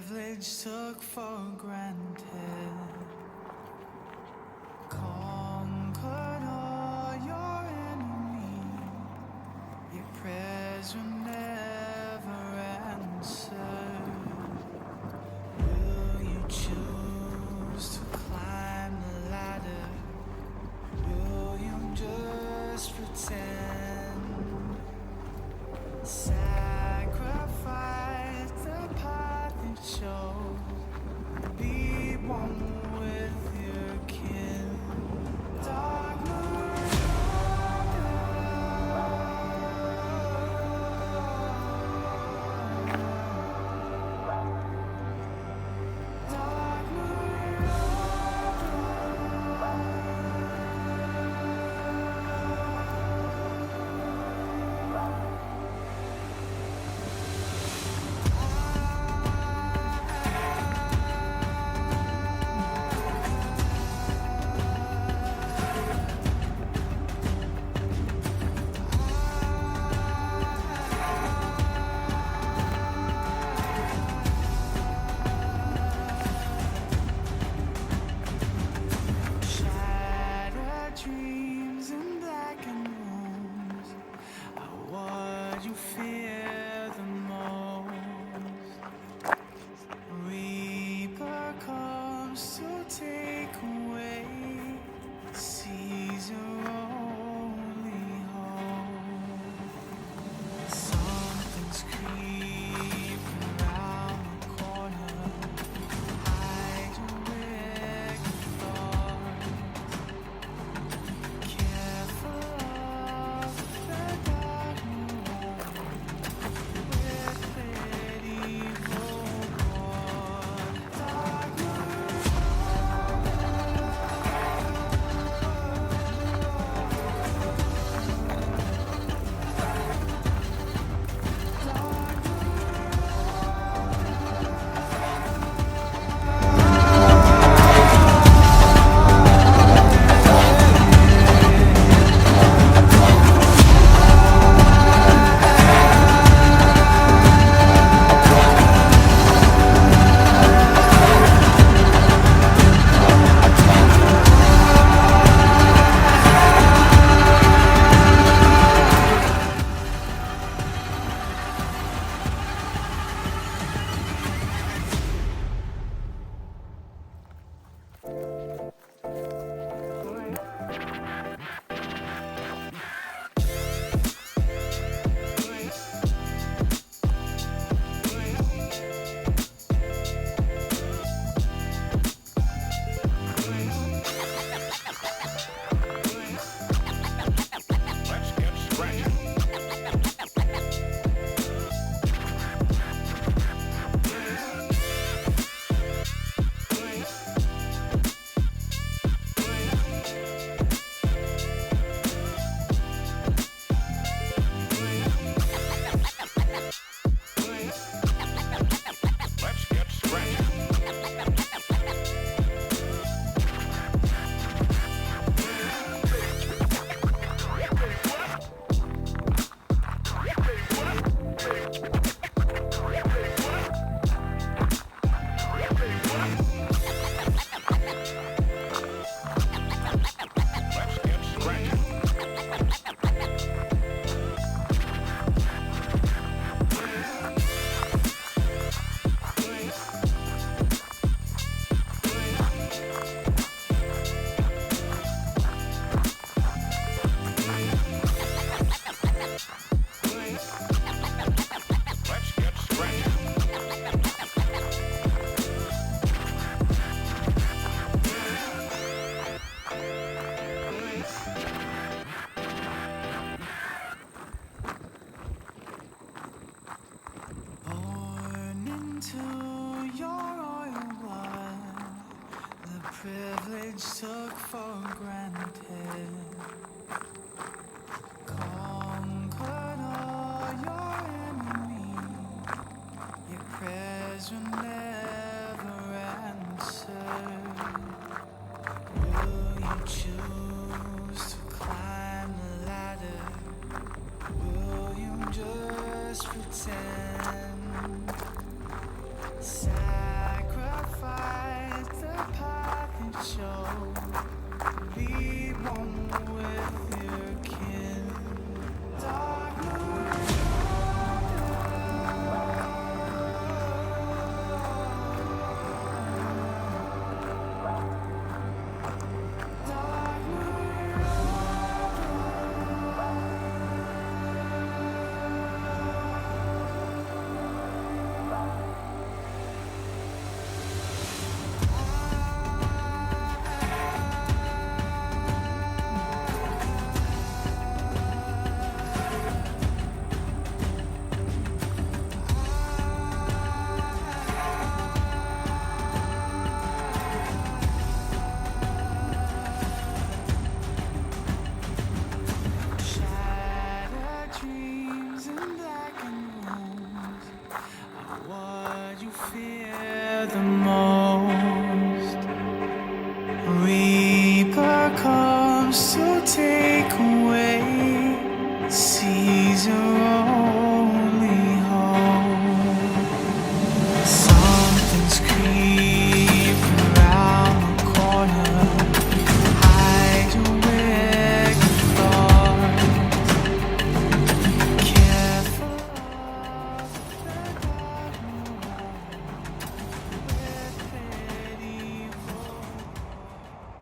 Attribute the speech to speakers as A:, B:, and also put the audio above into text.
A: privilege took for granted. Conquered all your enemies. Your prayers were never answered. Will you choose to climb the ladder? Will you just pretend? Sacrifice the path you chose. Be one with your kin. Dark shattered dreams and blackened rooms are what you fear the most. Reaper comes to take away, seize your only hope. Something's creeping around the corner. Hide your wicked thoughts. Careful of the dark world with medieval war. Dark born into your royal blood, the privilege took for granted. Conquered all your enemies. Your prayers were never answered. Will you choose to climb the ladder? Will you just pretend? Sad dreams in black and rose are what you fear the most. Reaper comes to take away, seize your own.